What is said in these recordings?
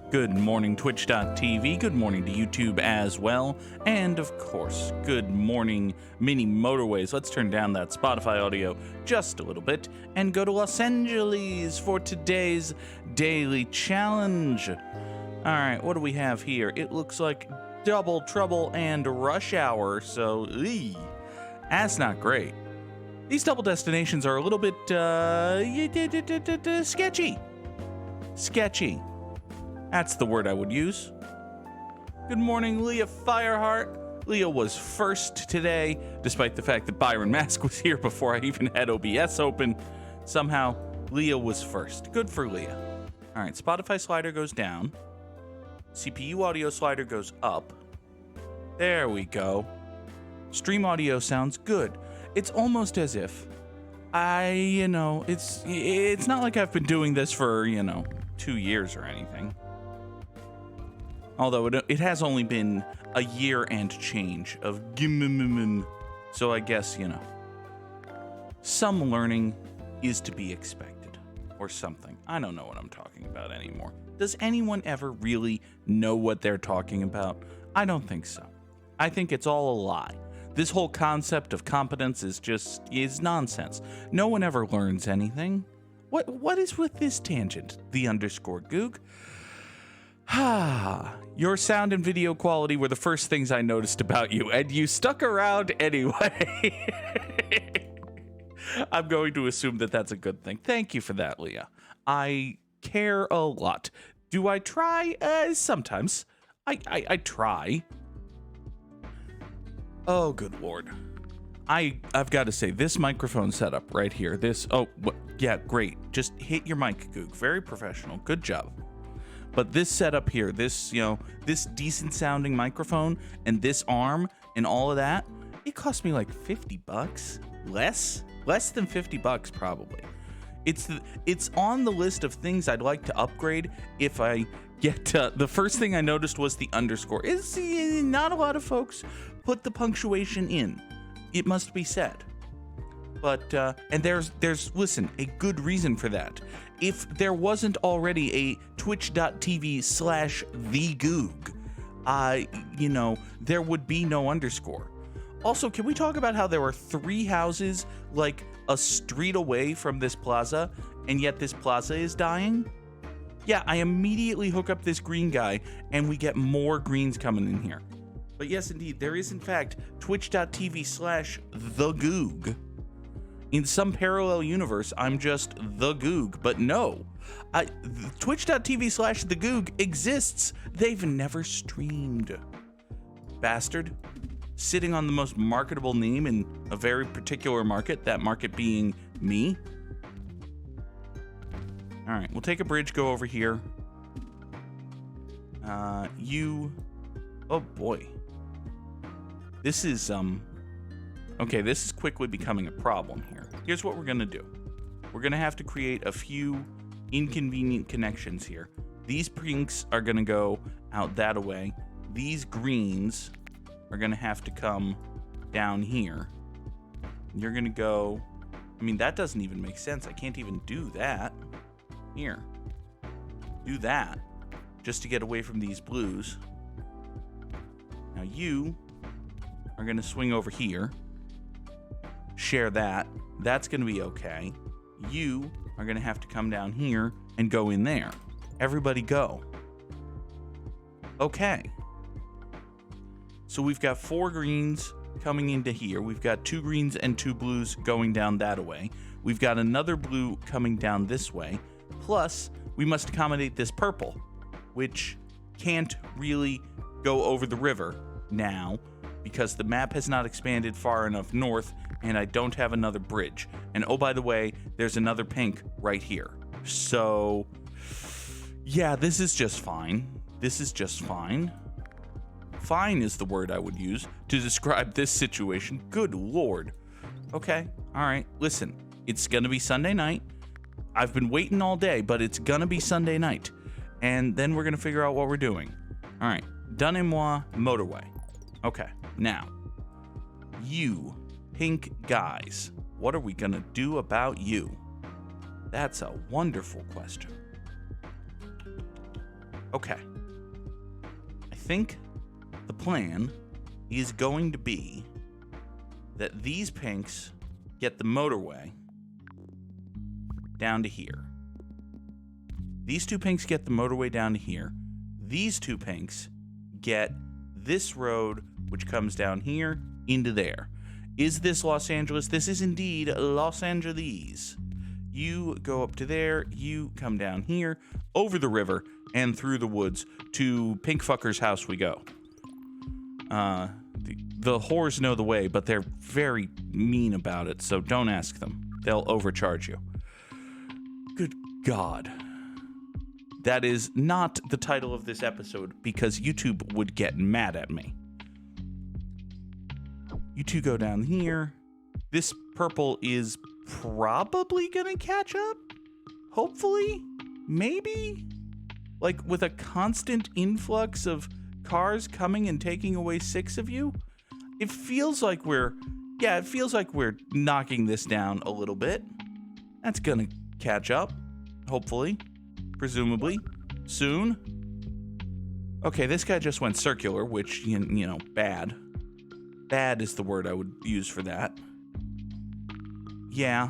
Good morning, Twitch.tv. Good morning to YouTube as well. And of course, good morning, mini Motorways. Let's turn down that Spotify audio just a little bit and go to Los Angeles for today's daily challenge. All right, what do we have here? It looks like Double Trouble and Rush Hour, so that's not great. These double destinations are a little bit sketchy. Sketchy. That's the word I would use. Good morning, Leah Fireheart. Leah was first today, despite the fact that Byron Mask was here before I even had OBS open. Somehow, Leah was first. Good for Leah. All right, Spotify slider goes down. CPU audio slider goes up. There we go. Stream audio sounds good. It's almost as if it's not like I've been doing this for, 2 years or anything. Although it has only been a year and change of GMMM, so I guess, some learning is to be expected, or something. I don't know what I'm talking about anymore. Does anyone ever really know what they're talking about? I don't think so. I think it's all a lie. This whole concept of competence is nonsense. No one ever learns anything. What is with this tangent? The underscore Goog. Your sound and video quality were the first things I noticed about you, and you stuck around anyway. I'm going to assume that that's a good thing. Thank you for that, Leah. I care a lot. Do I try? Sometimes. I try. Oh, good Lord. I've got to say, this microphone setup right here, yeah, great. Just hit your mic, Goog. Very professional. Good job. But this setup here, this decent sounding microphone and this arm and all of that, it cost me like $50. Less than $50 probably. It's on the list of things I'd like to upgrade if I get the first thing I noticed was the underscore. Not a lot of folks put the punctuation in. It must be said. But and there's listen, a good reason for that. If there wasn't already a twitch.tv/thegoog, there would be no underscore. Also, can we talk about how there were 3 houses like a street away from this plaza, and yet this plaza is dying? Yeah, I immediately hook up this green guy, and we get more greens coming in here. But yes, indeed, there is in fact twitch.tv/thegoog. In some parallel universe, I'm just the Goog, but no. Twitch.tv/thegoog exists. They've never streamed. Bastard. Sitting on the most marketable name in a very particular market, that market being me. All right, we'll take a bridge, go over here. Oh boy. This is, okay, this is quickly becoming a problem here. Here's what we're gonna do. We're gonna have to create a few inconvenient connections here. These pinks are gonna go out that way. These greens are gonna have to come down here. You're gonna go, that doesn't even make sense. I can't even do that. Here. Do that, just to get away from these blues. Now you are gonna swing over here. Share that. That's going to be okay. You are going to have to come down here and go in there. Everybody go. Okay. So we've got 4 greens coming into here. We've got 2 greens and 2 blues going down that way. We've got another blue coming down this way. Plus, we must accommodate this purple, which can't really go over the river now because the map has not expanded far enough north and I don't have another bridge. And oh, by the way, there's another pink right here. So, yeah, this is just fine. This is just fine. Fine is the word I would use to describe this situation. Good Lord. Okay, all right, listen, it's gonna be Sunday night. I've been waiting all day, but it's gonna be Sunday night. And then we're gonna figure out what we're doing. All right, Donnez-moi motorway. Okay, now, you pink guys, what are we gonna do about you? That's a wonderful question. Okay. I think the plan is going to be that these pinks get the motorway down to here. These two pinks get the motorway down to here. These two pinks get this road, which comes down here, into there. Is this Los Angeles? This is indeed Los Angeles. You go up to there, you come down here, over the river, and through the woods to Pink Fucker's house we go. The whores know the way, but they're very mean about it, so don't ask them. They'll overcharge you. Good God. That is not the title of this episode, because YouTube would get mad at me. You two go down here. This purple is probably gonna catch up. Hopefully. Maybe. Like, with a constant influx of cars coming and taking away 6 of you, it feels like we're knocking this down a little bit. That's gonna catch up. Hopefully. Presumably. Soon. Okay, this guy just went circular, which, you know, bad. Bad is the word I would use for that. Yeah,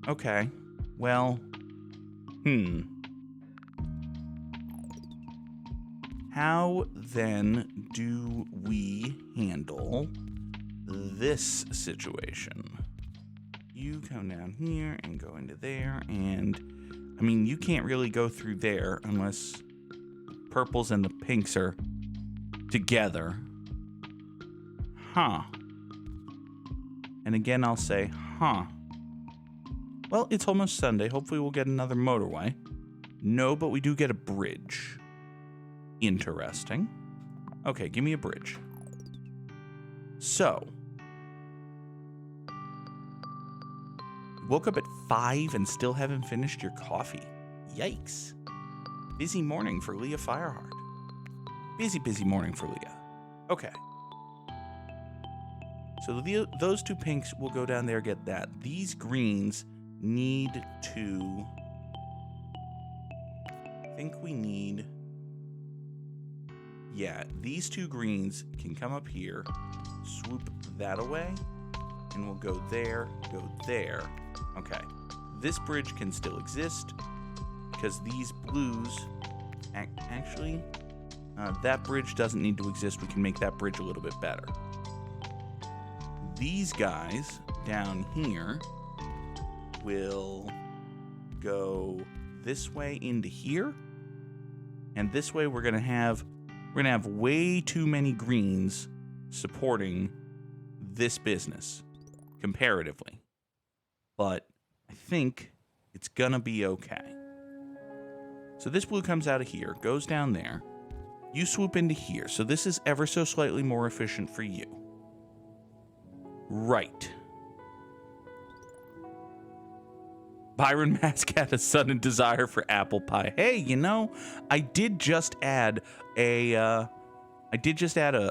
okay. Well, How then do we handle this situation? You come down here and go into there, and I mean, you can't really go through there unless purples and the pinks are together. Huh. And again, I'll say, huh. Well, it's almost Sunday. Hopefully we'll get another motorway. No, but we do get a bridge. Interesting. Okay, give me a bridge. So. Woke up at 5 and still haven't finished your coffee. Yikes. Busy morning for Leah Fireheart. Busy morning for Leah. Okay. So those two pinks will go down there, get that. These greens need to... I think we need... Yeah, these two greens can come up here, swoop that away, and we'll go there. Okay. This bridge can still exist, because these blues... Actually, that bridge doesn't need to exist. We can make that bridge a little bit better. These guys down here will go this way into here, and this way we're gonna have way too many greens supporting this business comparatively, but I think it's gonna be okay. So this blue comes out of here, goes down there, you swoop into here, so this is ever so slightly more efficient for you. Right. Byron Mask had a sudden desire for apple pie. Hey, you know, I did just add a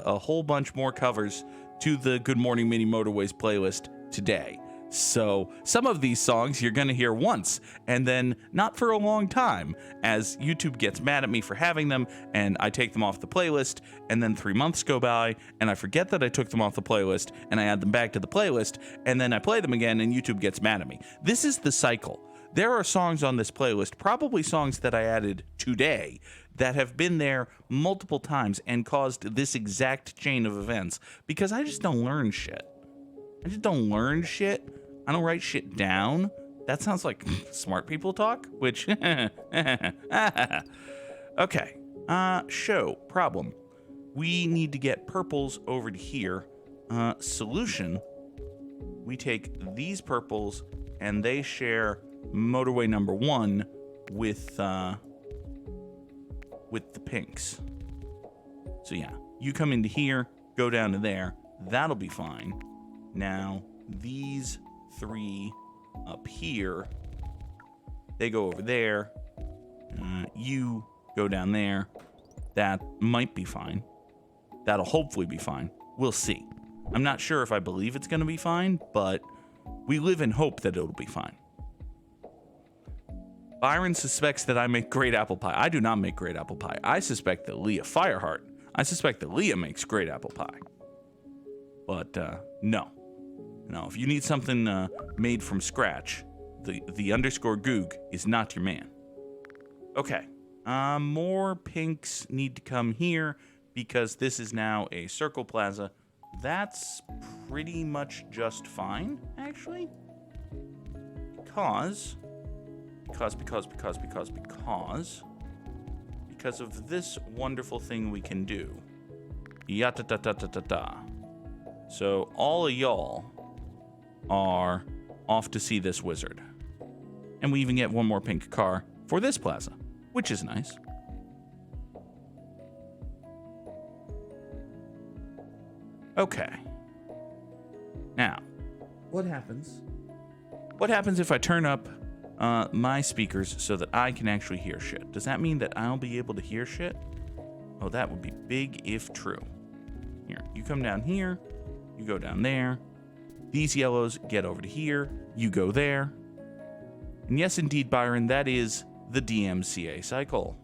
whole bunch more covers to the Good Morning Mini Motorways playlist today. So some of these songs you're going to hear once and then not for a long time, as YouTube gets mad at me for having them and I take them off the playlist, and then 3 months go by and I forget that I took them off the playlist and I add them back to the playlist, and then I play them again and YouTube gets mad at me. This is the cycle. There are songs on this playlist, probably songs that I added today, that have been there multiple times and caused this exact chain of events because I just don't learn shit. I don't write shit down. That sounds like smart people talk, which... Okay. Show. Problem. We need to get purples over to here. Solution. We take these purples, and they share motorway number 1 with the pinks. So yeah, you come into here, go down to there. That'll be fine. Now, these 3 up here, they go over there. You go down there. That might be fine. That'll hopefully be fine. We'll see. I'm not sure if I believe it's going to be fine, but we live in hope that it'll be fine. Byron suspects that I make great apple pie. I do not make great apple pie. I suspect that Leah Fireheart. I suspect that Leah makes great apple pie. But no. No, if you need something made from scratch, the underscore Goog is not your man. Okay. More pinks need to come here because this is now a circle plaza. That's pretty much just fine, actually. Because of this wonderful thing we can do. Yata-ta-ta-ta-ta-ta. So all of y'all are off to see this wizard. And we even get one more pink car for this plaza, which is nice. Okay. Now, what happens? What happens if I turn up my speakers so that I can actually hear shit? Does that mean that I'll be able to hear shit? Oh, that would be big if true. Here, you come down here, you go down there. These yellows get over to here, you go there. And yes, indeed, Byron, that is the DMCA cycle.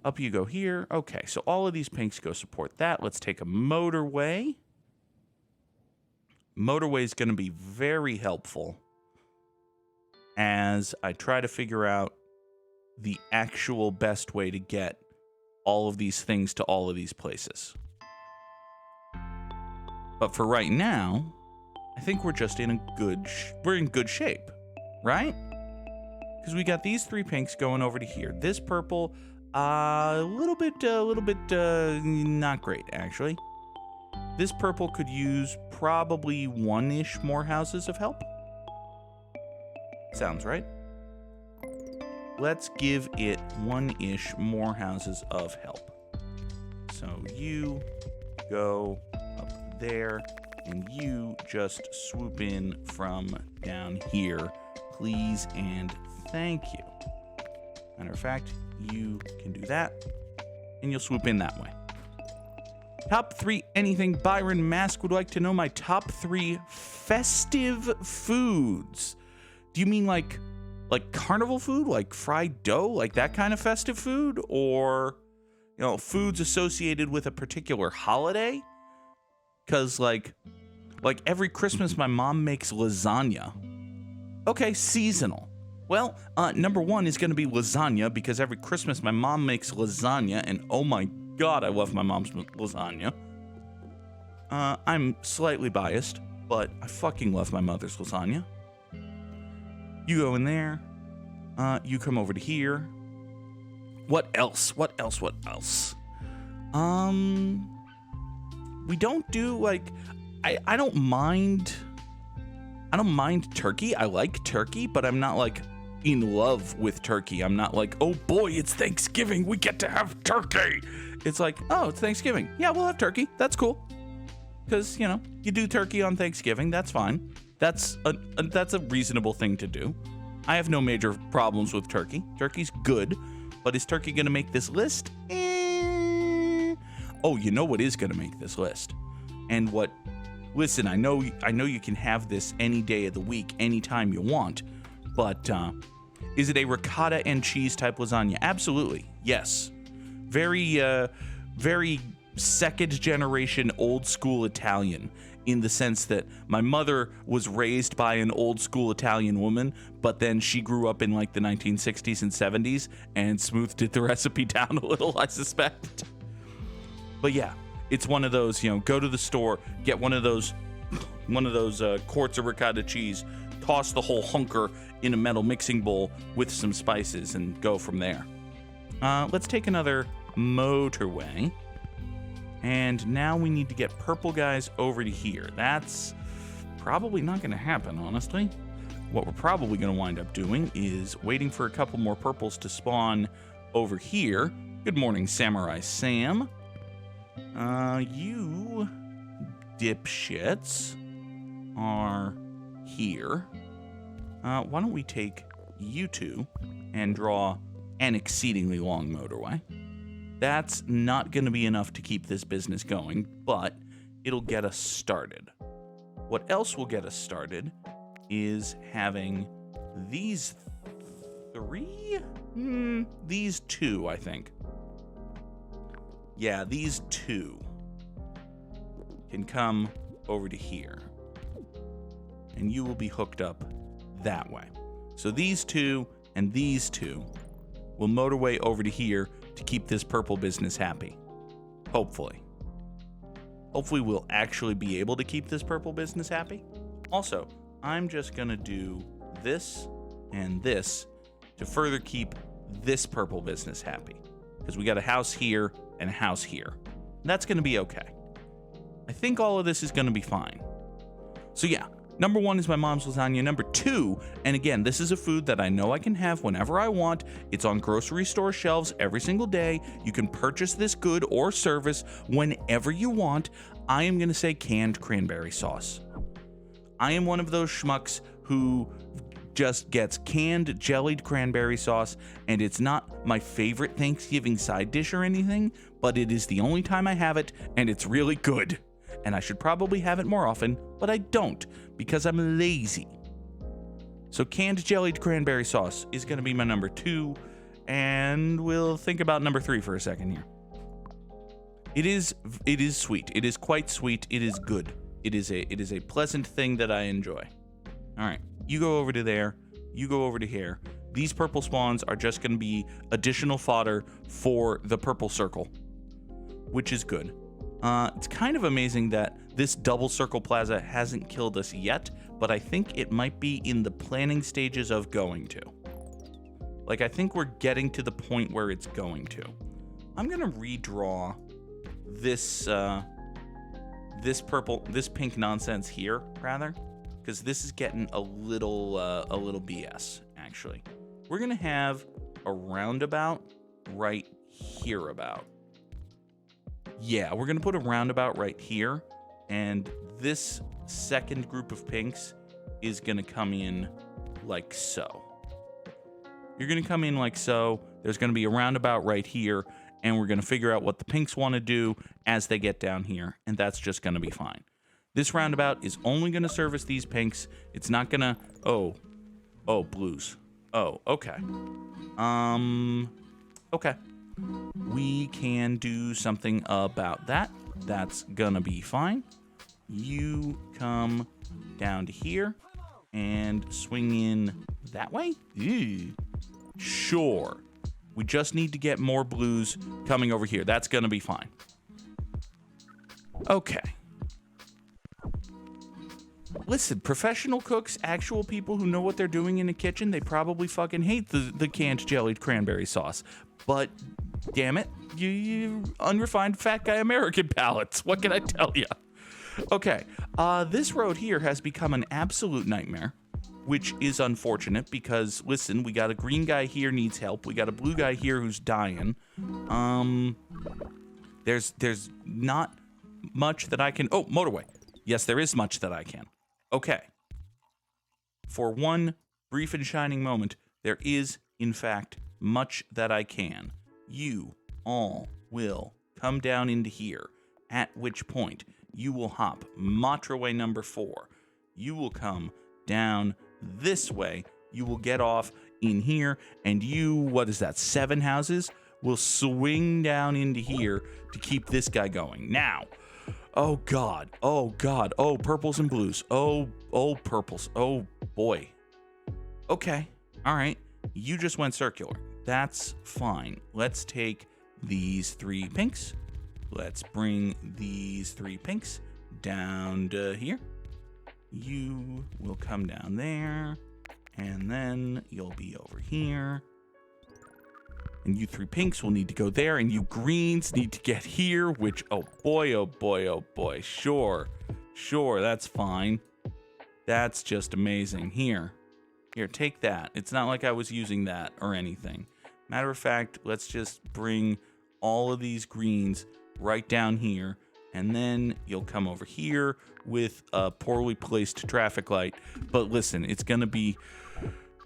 Up you go here. Okay, so all of these pinks go support that. Let's take a motorway. Motorway is going to be very helpful as I try to figure out the actual best way to get all of these things to all of these places. But for right now, I think we're just in we're in good shape, right? Because we got these three pinks going over to here. This purple, a little bit not great, actually. This purple could use probably one-ish more houses of help. Sounds right. Let's give it one-ish more houses of help. So you go up there, and you just swoop in from down here, please and thank you. Matter of fact, you can do that, and you'll swoop in that way. Top 3 anything. Byron Mask would like to know my top 3 festive foods. Do you mean like carnival food, like fried dough, like that kind of festive food, or foods associated with a particular holiday? Because like every Christmas my mom makes lasagna. Okay, seasonal. Well, number 1 is going to be lasagna, because every Christmas my mom makes lasagna, and oh my God, I love my mom's lasagna. I'm slightly biased, but I fucking love my mother's lasagna. You go in there. You come over to here. What else? We don't do I don't mind turkey. I like turkey, but I'm not like in love with turkey. I'm not like, oh boy, it's Thanksgiving, we get to have turkey. It's like, oh, it's Thanksgiving. Yeah, we'll have turkey. That's cool. Because, you do turkey on Thanksgiving. That's fine. That's a reasonable thing to do. I have no major problems with turkey. Turkey's good. But is turkey going to make this list? Oh, you know what is going to make this list? And what... Listen, I know you can have this any day of the week, anytime you want. But is it a ricotta and cheese type lasagna? Absolutely. Yes. Very second generation old school Italian, in the sense that my mother was raised by an old school Italian woman, but then she grew up in like the 1960s and 70s and smoothed the recipe down a little, I suspect. But yeah, it's one of those, go to the store, get one of those quarts of ricotta cheese, toss the whole hunker in a metal mixing bowl with some spices, and go from there. Let's take another motorway. And now we need to get purple guys over to here. That's probably not going to happen, honestly. What we're probably going to wind up doing is waiting for a couple more purples to spawn over here. Good morning, Samurai Sam. You dipshits are here. Why don't we take you two and draw an exceedingly long motorway? That's not going to be enough to keep this business going, but it'll get us started. What else will get us started is having these 3? These 2, I think. Yeah, these 2 can come over to here. And you will be hooked up that way. So these 2 and these 2 will motorway over to here to keep this purple business happy. Hopefully. Hopefully we'll actually be able to keep this purple business happy. Also, I'm just going to do this and this to further keep this purple business happy. Because we got a house here and a house here. That's going to be okay. I think all of this is going to be fine. So yeah, number 1 is my mom's lasagna. Number 2, and again, this is a food that I know I can have whenever I want. It's on grocery store shelves every single day. You can purchase this good or service whenever you want. I am going to say canned cranberry sauce. I am one of those schmucks who just gets canned jellied cranberry sauce, and it's not my favorite Thanksgiving side dish or anything, but it is the only time I have it, and it's really good. And I should probably have it more often, but I don't, because I'm lazy. So canned jellied cranberry sauce is going to be my number 2, and we'll think about number 3 for a second here. It is sweet. It is quite sweet. It is good. It is a pleasant thing that I enjoy. All right, you go over to there. You go over to here. These purple spawns are just going to be additional fodder for the purple circle, which is good. It's kind of amazing that this double circle plaza hasn't killed us yet, but I think it might be in the planning stages of going to. Like, I think we're getting to the point where it's going to. I'm going to redraw this pink nonsense here, rather, because this is getting a little BS, actually. We're going to have a roundabout right here about. Yeah, we're going to put a roundabout right here, and this second group of pinks is going to come in like so. You're going to come in like so. There's going to be a roundabout right here, and we're going to figure out what the pinks want to do as they get down here, and that's just going to be fine. This roundabout is only going to service these pinks. It's not going to... Oh, blues. Oh, okay. Okay. We can do something about that. That's gonna be fine. You come down to here and swing in that way. Ew. Sure. We just need to get more blues coming over here. That's gonna be fine. Okay. Listen, professional cooks, actual people who know what they're doing in the kitchen, they probably fucking hate the canned jellied cranberry sauce. But damn it, you unrefined fat guy American palates. What can I tell you? Okay, this road here has become an absolute nightmare, which is unfortunate because, listen, we got a green guy here needs help. We got a blue guy here who's dying. There's not much that I can... Oh, motorway. Yes, there is much that I can. Okay. For one brief and shining moment, there is, in fact, much that I can. You all will come down into here, at which point you will hop Motorway number 4. You will come down this way. You will get off in here, and you, what is that, 7 houses, will swing down into here to keep this guy going. Now, oh God, oh purples and blues, oh purples, oh boy. Okay, all right, you just went circular. That's fine. Let's take these 3 pinks. Let's bring these 3 pinks down to here. You will come down there, and then you'll be over here. And you 3 pinks will need to go there, and you greens need to get here, which, oh boy. Sure, that's fine. That's just amazing. Here, take that. It's not like I was using that or anything. Matter of fact, let's just bring all of these greens right down here, and then you'll come over here with a poorly placed traffic light. But listen, it's gonna be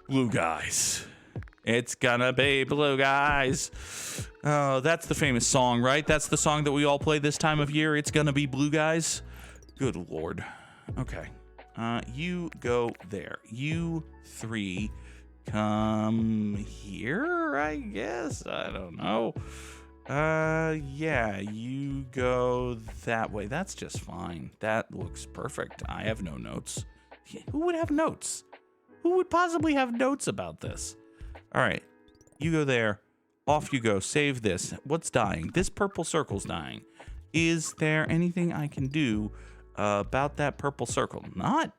blue guys. It's gonna be blue guys. Oh, that's the famous song, right? That's the song that we all play this time of year. It's gonna be blue guys. Good Lord. Okay. You go there. You 3 come here, I guess. I don't know. Yeah, you go that way. That's just fine. That looks perfect. I have no notes. Who would have notes? Who would possibly have notes about this? All right, you go there. Off you go. Save this. What's dying? This purple circle's dying. Is there anything I can do about that purple circle? Not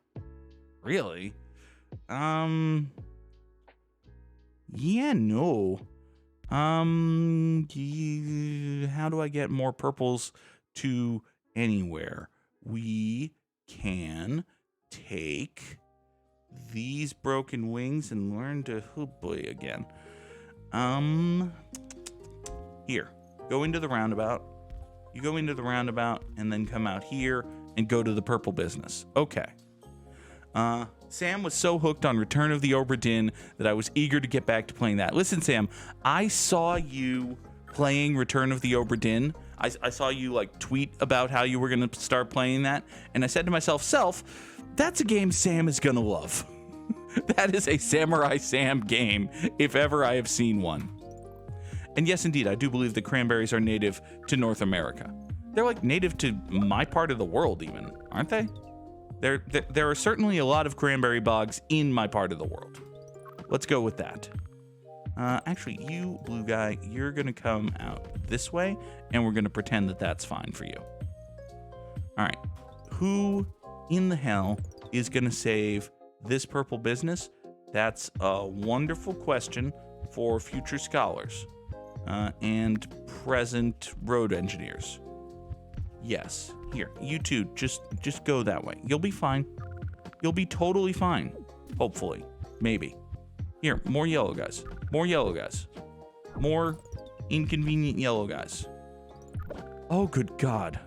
really. Yeah, no. How do I get more purples to anywhere? We can take these broken wings and learn to, oh boy, again. Here, go into the roundabout. You go into the roundabout and then come out here and go to the purple business. Okay. Sam was so hooked on Return of the Obra Dinn that I was eager to get back to playing that. Listen, Sam, I saw you playing Return of the Obra Dinn. I saw you like tweet about how you were going to start playing that. And I said to myself, that's a game Sam is going to love. That is a Samurai Sam game, if ever I have seen one. And yes, indeed, I do believe that cranberries are native to North America. They're like native to my part of the world even, aren't they? There are certainly a lot of cranberry bogs in my part of the world. Let's go with that. Actually, you, blue guy, you're going to come out this way, and we're going to pretend that that's fine for you. All right. Who in the hell is going to save this purple business? That's a wonderful question for future scholars and present road engineers. Yes. Here, you two, just go that way. You'll be fine. You'll be totally fine. Hopefully. Maybe. Here, more yellow guys. More yellow guys. More inconvenient yellow guys. Oh, good God.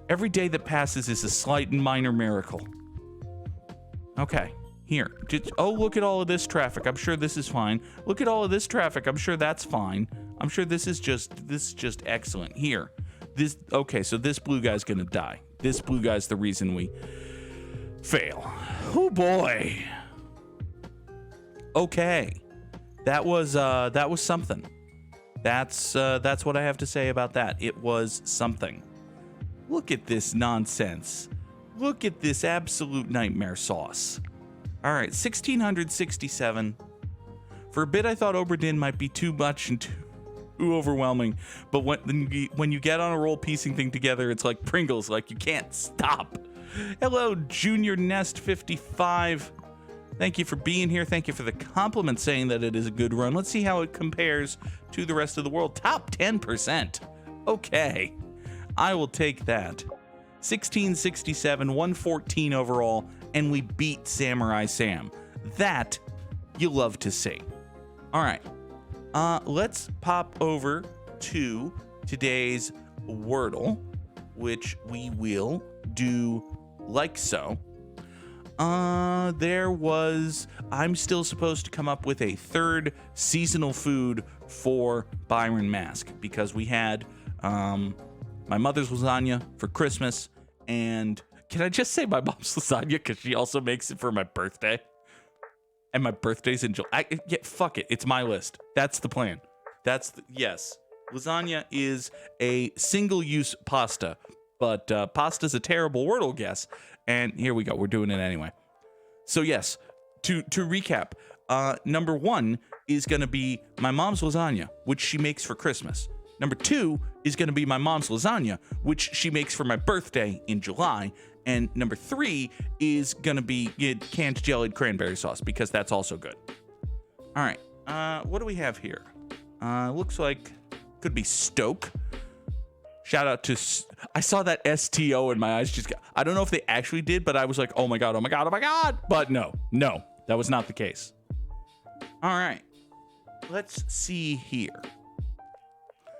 Every day that passes is a slight and minor miracle. Okay. Here. Oh, look at all of this traffic. I'm sure this is fine. Look at all of this traffic. I'm sure that's fine. I'm sure this is just excellent. Here. Okay, so this blue guy's gonna die. This blue guy's the reason we fail. Oh boy. Okay. That was something. That's what I have to say about that. It was something. Look at this nonsense. Look at this absolute nightmare sauce. All right, 1667. For a bit I thought Obra Dinn might be too much and too overwhelming, but when you get on a roll piecing thing together, it's like Pringles, like you can't stop. Hello, Junior Nest 55. Thank you for being here. Thank you for the compliment saying that it is a good run. Let's see how it compares to the rest of the world. Top 10%. Okay, I will take that. 1667, 114 overall, and we beat Samurai Sam. That you love to see. All right. Let's pop over to today's Wordle, which we will do like so. I'm still supposed to come up with a third seasonal food for Byron Mask because we had my mother's lasagna for Christmas, and can I just say my mom's lasagna because she also makes it for my birthday? And my birthday's in July. Yeah, fuck it. It's my list. That's the plan. Yes. Lasagna is a single-use pasta, but pasta's a terrible Wordle guess. And here we go. We're doing it anyway. So yes, to recap, number one is going to be my mom's lasagna, which she makes for Christmas. Number two is going to be my mom's lasagna, which she makes for my birthday in July. And number three is going to be canned jellied cranberry sauce because that's also good. All right. What do we have here? Looks like could be Stoke. Shout out to... I saw that STO in my eyes. I don't know if they actually did, but I was like, oh my God, oh my God, oh my God. But no, that was not the case. All right. Let's see here.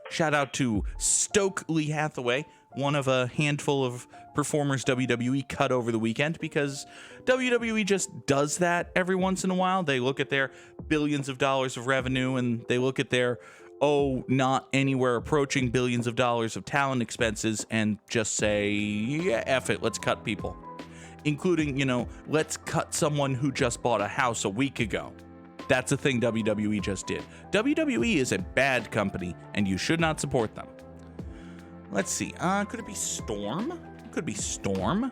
Shout out to Stoke Lee Hathaway, one of a handful of performers WWE cut over the weekend because WWE just does that every once in a while. They look at their billions of dollars of revenue and they look at their, not anywhere approaching billions of dollars of talent expenses and just say, yeah, F it, let's cut people. Including, let's cut someone who just bought a house a week ago. That's a thing WWE just did. WWE is a bad company, and you should not support them. Let's see. Could it be Storm? Could be Storm.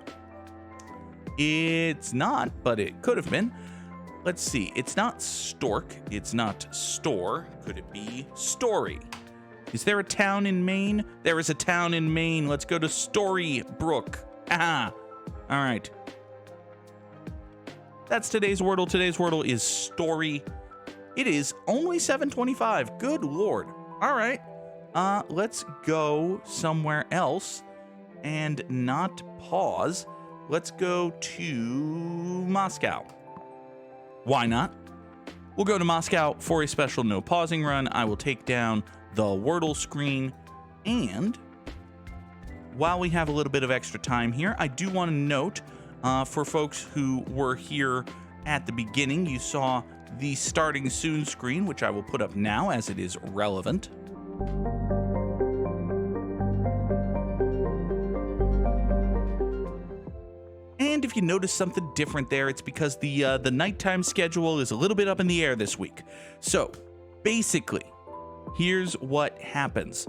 It's not, but it could have been. Let's see. It's not Stork. It's not Store. Could it be Story? Is there a town in Maine? There is a town in Maine. Let's go to Storybrook. Aha. All right. That's today's Wordle. Today's Wordle is Story. It is only 7:25. Good Lord. All right. Let's go somewhere else and not pause. Let's go to Moscow. Why not? We'll go to Moscow for a special no pausing run. I will take down the Wordle screen, and while we have a little bit of extra time here, I do want to note for folks who were here at the beginning, you saw the starting soon screen, which I will put up now as it is relevant. And if you notice something different there, it's because the nighttime schedule is a little bit up in the air this week. So basically, here's what happens.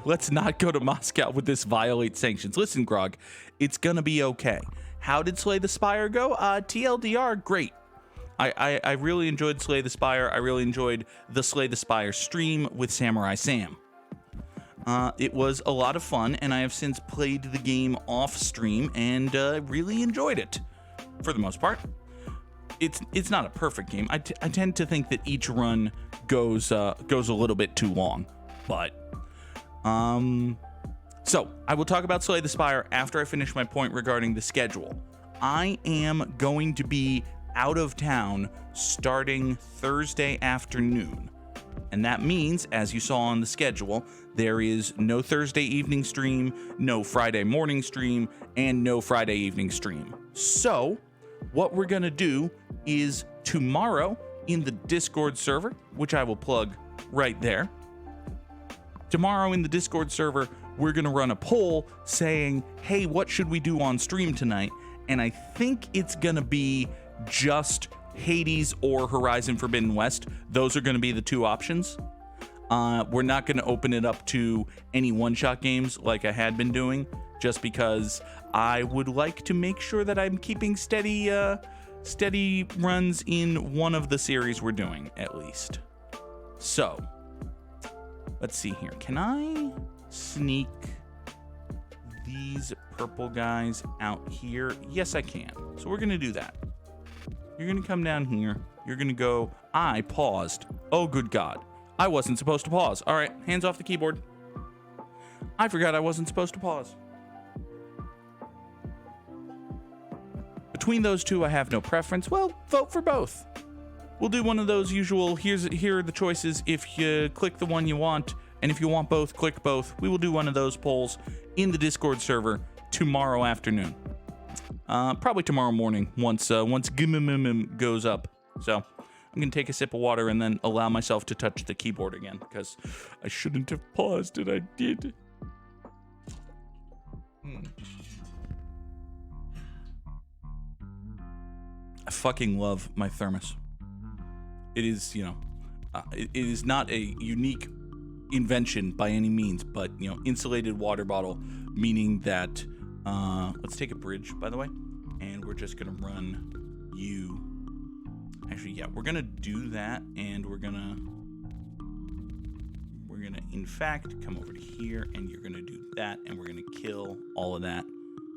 Let's not go to Moscow with this violate sanctions. Listen, Grog, it's gonna be okay. How did Slay the Spire go? TLDR, great. I really enjoyed Slay the Spire. I really enjoyed the Slay the Spire stream with Samurai Sam. It was a lot of fun, and I have since played the game off stream and really enjoyed it for the most part. It's not a perfect game. I tend to think that each run goes a little bit too long, but so I will talk about Slay the Spire after I finish my point regarding the schedule. I am going to be out of town starting Thursday afternoon. And that means, as you saw on the schedule, there is no Thursday evening stream, no Friday morning stream, and no Friday evening stream. So what we're going to do is tomorrow in the Discord server, which I will plug right there. Tomorrow in the Discord server, we're going to run a poll saying, hey, what should we do on stream tonight? And I think it's going to be just Hades or Horizon Forbidden West. Those are going to be the two options. We're not going to open it up to any one-shot games like I had been doing, just because I would like to make sure that I'm keeping steady runs in one of the series we're doing, at least. So, let's see here. Can I sneak these purple guys out here? Yes, I can. So we're going to do that. You're going to come down here. You're going to go, I paused. Oh, good God. I wasn't supposed to pause. All right, hands off the keyboard. I forgot I wasn't supposed to pause. Between those two, I have no preference. Well, vote for both. We'll do one of those usual, here are the choices. If you click the one you want, and if you want both, click both. We will do one of those polls in the Discord server tomorrow afternoon. Probably tomorrow morning once GMMM goes up. So I'm going to take a sip of water and then allow myself to touch the keyboard again, because I shouldn't have paused and I did. I fucking love my thermos. It is, it is not a unique invention by any means, but, insulated water bottle, meaning that, let's take a bridge, by the way, and we're just going to run you. Actually, yeah, we're going to do that, and we're going to, in fact, come over to here, and you're going to do that, and we're going to kill all of that.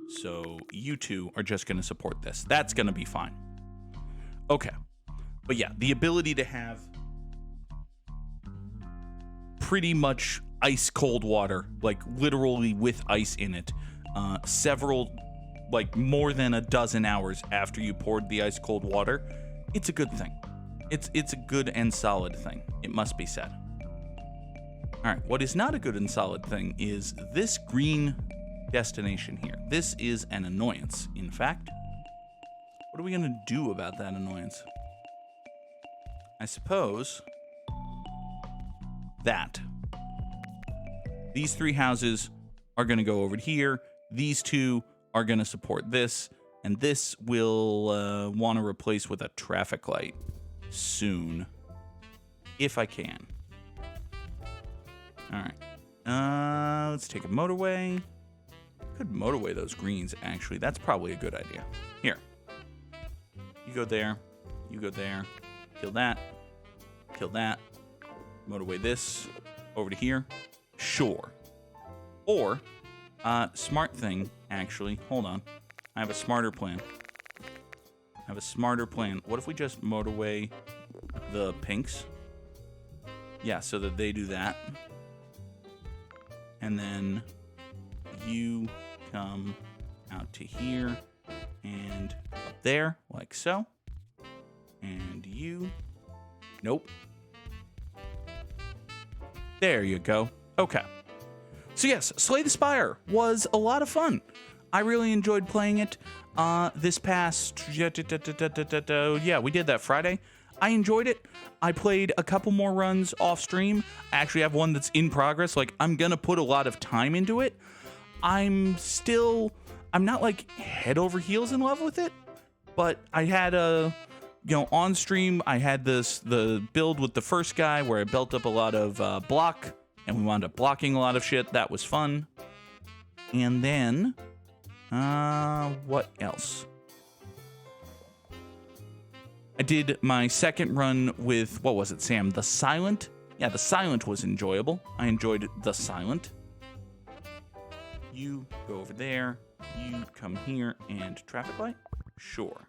So you two are just going to support this. That's going to be fine. Okay. But yeah, the ability to have pretty much ice cold water, like literally with ice in it, several, like more than a dozen hours after you poured the ice cold water, it's a good thing. It's a good and solid thing. It must be said. All right, what is not a good and solid thing is this green destination here. This is an annoyance, in fact. What are we gonna do about that annoyance? I suppose that these three houses are gonna go over here. These two are gonna support this, and this will want to replace with a traffic light. soon, if I can. All right. Let's take a motorway. Could motorway those greens, actually. That's probably a good idea. Here. You go there. You go there. Kill that. Kill that. Motorway this. Over to here. Sure. Or, smart thing, actually. Hold on. I have a smarter plan. What if we just motorway the pinks? Yeah, so that they do that. And then you come out to here and up there, like so. And you... Nope. There you go. Okay. So yes, Slay the Spire was a lot of fun. I really enjoyed playing it this past... Yeah, we did that Friday. I enjoyed it. I played a couple more runs off stream. I actually have one that's in progress. Like, I'm going to put a lot of time into it. I'm not like head over heels in love with it, but I had on stream, I had the build with the first guy where I built up a lot of block, and we wound up blocking a lot of shit. That was fun. And then, what else? I did my second run with, what was it, Sam? The Silent? Yeah, the Silent was enjoyable. I enjoyed the Silent. You go over there. You come here and traffic light? Sure.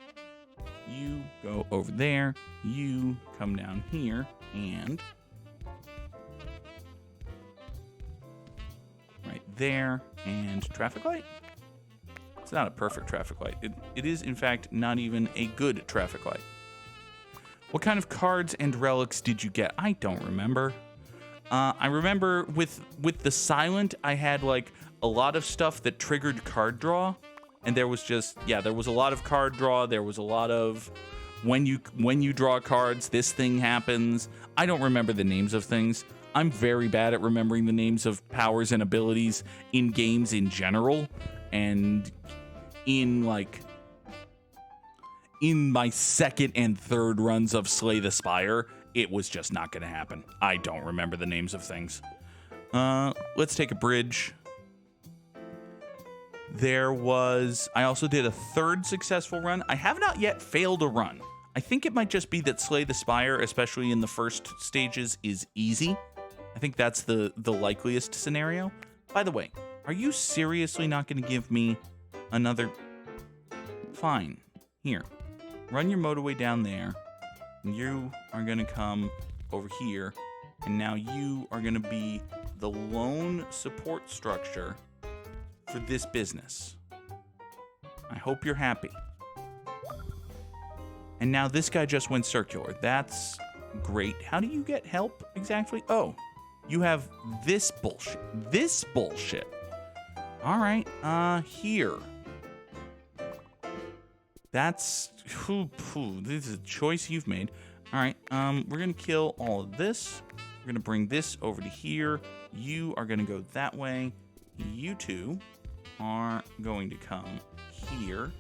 You go over there. You come down here and... right there and traffic light? It's not a perfect traffic light. It is, in fact, not even a good traffic light. What kind of cards and relics did you get? I don't remember. I remember with the Silent, I had like a lot of stuff that triggered card draw, and there was a lot of card draw. There was a lot of when you draw cards, this thing happens. I don't remember the names of things. I'm very bad at remembering the names of powers and abilities in games in general, and in my second and third runs of Slay the Spire, it was just not going to happen. I don't remember the names of things. Let's take a bridge. I also did a third successful run. I have not yet failed a run. I think it might just be that Slay the Spire, especially in the first stages, is easy. I think that's the likeliest scenario. By the way, are you seriously not going to give me another... Fine. Here. Run your motorway down there. And you are going to come over here. And now you are going to be the lone support structure for this business. I hope you're happy. And now this guy just went circular. That's great. How do you get help exactly? Oh, you have this bullshit. This bullshit. All right. Here. That's... this is a choice you've made. All right. We're going to kill all of this. We're going to bring this over to here. You are going to go that way. You two are going to come here.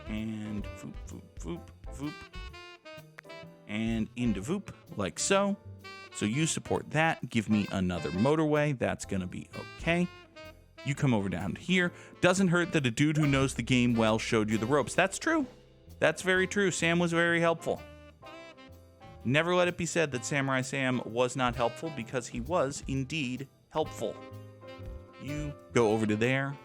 And voop, voop, voop, voop. And into voop, like so. So you support that. Give me another motorway. That's going to be okay. You come over down here. Doesn't hurt that a dude who knows the game well showed you the ropes. That's true. That's very true. Sam was very helpful. Never let it be said that Samurai Sam was not helpful, because he was indeed helpful. You go over to there.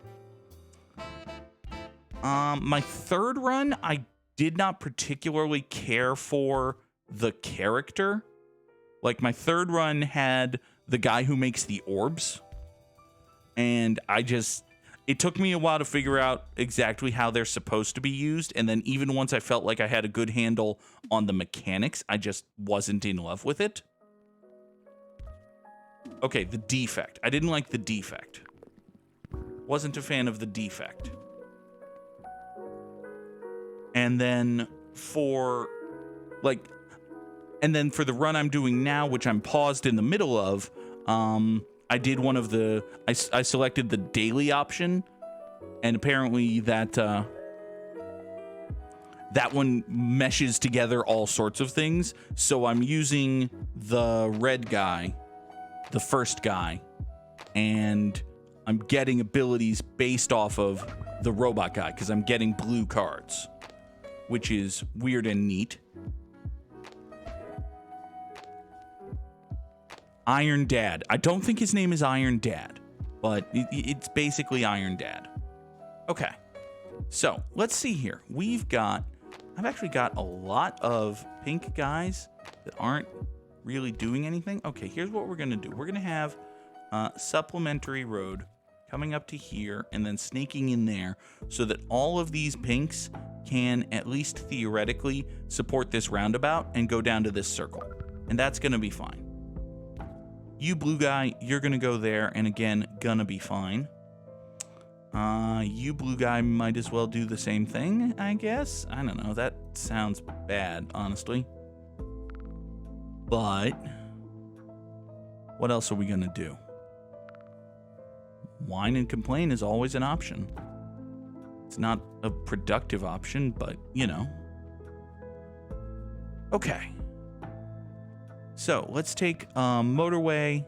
My third run, I did not particularly care for the character. Like, my third run had the guy who makes the orbs. And it took me a while to figure out exactly how they're supposed to be used. And then even once I felt like I had a good handle on the mechanics, I just wasn't in love with it. Okay, the defect. I didn't like the defect. Wasn't a fan of the defect. And then for the run I'm doing now, which I'm paused in the middle of, I did one of the... I selected the daily option, and apparently that that one meshes together all sorts of things. So I'm using the red guy, the first guy, and I'm getting abilities based off of the robot guy because I'm getting blue cards, which is weird and neat. Iron Dad. I don't think his name is Iron Dad, but it's basically Iron Dad. Okay, so let's see here. I've actually got a lot of pink guys that aren't really doing anything. Okay, here's what we're gonna do. We're gonna have supplementary road coming up to here and then snaking in there so that all of these pinks can at least theoretically support this roundabout and go down to this circle. And that's gonna be fine. You blue guy, you're gonna go there, and again, gonna be fine. You blue guy might as well do the same thing, I guess. I don't know, that sounds bad, honestly. But what else are we gonna do? Whine and complain is always an option. It's not a productive option, but you know. Okay. So let's take Motorway.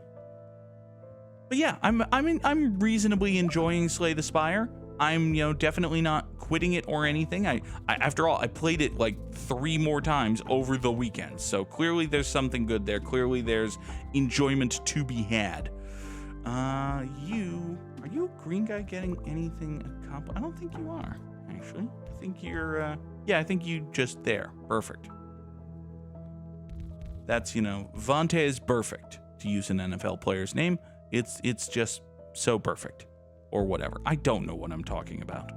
But yeah, I'm reasonably enjoying Slay the Spire. I'm definitely not quitting it or anything. I after all, I played it like 3 more times over the weekend. So clearly there's something good there. Clearly there's enjoyment to be had. Are you a green guy getting anything accomplished? I don't think you are, actually. I think you're yeah, I think you just there. Perfect. That's, Vontae is perfect, to use an NFL player's name. It's just so perfect. Or whatever. I don't know what I'm talking about.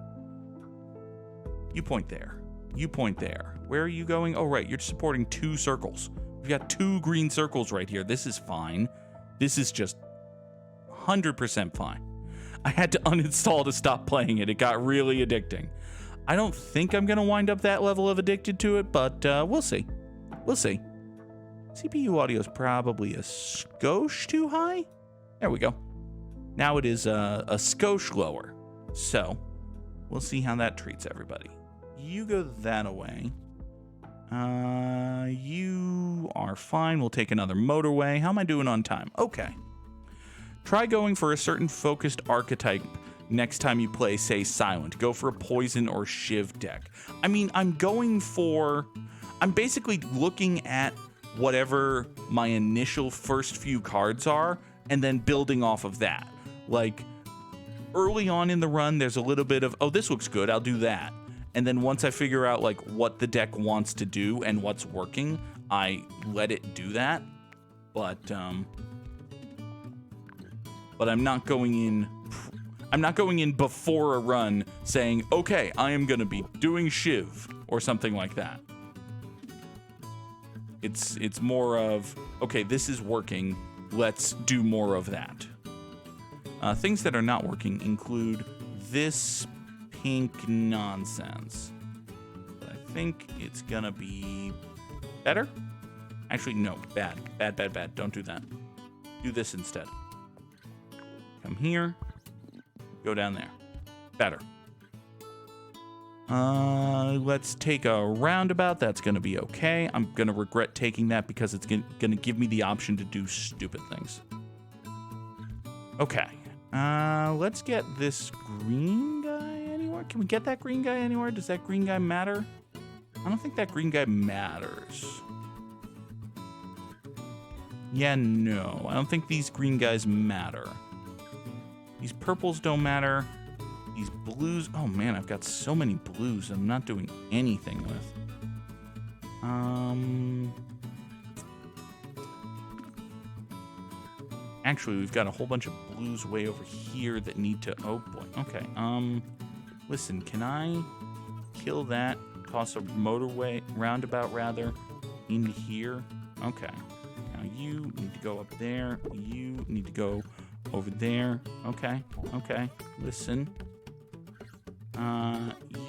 You point there. You point there. Where are you going? Oh, right. You're supporting 2 circles. We've got 2 green circles right here. This is fine. This is just 100% fine. I had to uninstall to stop playing it. It got really addicting. I don't think I'm going to wind up that level of addicted to it, but we'll see. We'll see. CPU audio is probably a skosh too high. There we go. Now it is a skosh lower. So we'll see how that treats everybody. You go that away. You are fine. We'll take another motorway. How am I doing on time? Okay. Try going for a certain focused archetype next time you play, say, Silent. Go for a poison or shiv deck. I mean, I'm basically looking at whatever my initial first few cards are and then building off of that. Like, early on in the run, there's a little bit of, oh, this looks good, I'll do that. And then once I figure out, like, what the deck wants to do and what's working, I let it do that. But I'm not going in before a run saying, okay, I am going to be doing Shiv or something like that. It's more of, okay, this is working, let's do more of that. Things that are not working include this pink nonsense. But I think it's gonna be better. Actually, no, bad. Don't do that. Do this instead. Come here. Go down there. Better. Let's take a roundabout. That's gonna be okay. I'm gonna regret taking that because it's gonna give me the option to do stupid things. Okay. Let's get this green guy anywhere. Can we get that green guy anywhere? Does that green guy matter? I don't think that green guy matters. Yeah, no. I don't think these green guys matter. These purples don't matter. These blues. Oh, man, I've got so many blues I'm not doing anything with. Actually, we've got a whole bunch of blues way over here that need to... Oh, boy. Okay. Listen, can I kill that? Toss a motorway, roundabout, rather, into here? Okay. Now, you need to go up there. You need to go over there. Okay. Okay. Listen.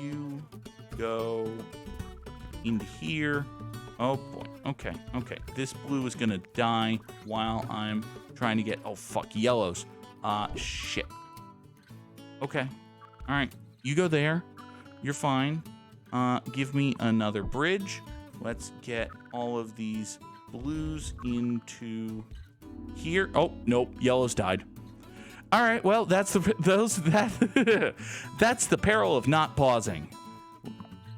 You go into here. Oh, boy. Okay. Okay. This blue is going to die while I'm... trying to get, oh fuck, yellows. Shit. Okay. All right. You go there. You're fine. Give me another bridge. Let's get all of these blues into here. Oh, nope, yellow's died. All right, well, that's the that's the peril of not pausing.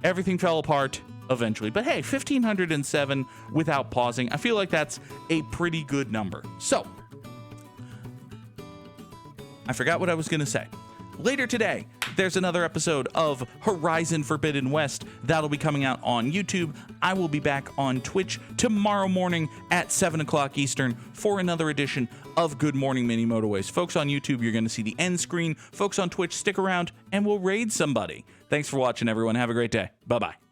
Everything fell apart eventually. But hey, 1,507 without pausing. I feel like that's a pretty good number. So, I forgot what I was going to say. Later today, there's another episode of Horizon Forbidden West that'll be coming out on YouTube. I will be back on Twitch tomorrow morning at 7 o'clock Eastern for another edition of Good Morning Mini Motorways. Folks on YouTube, you're going to see the end screen. Folks on Twitch, stick around and we'll raid somebody. Thanks for watching, everyone. Have a great day. Bye-bye.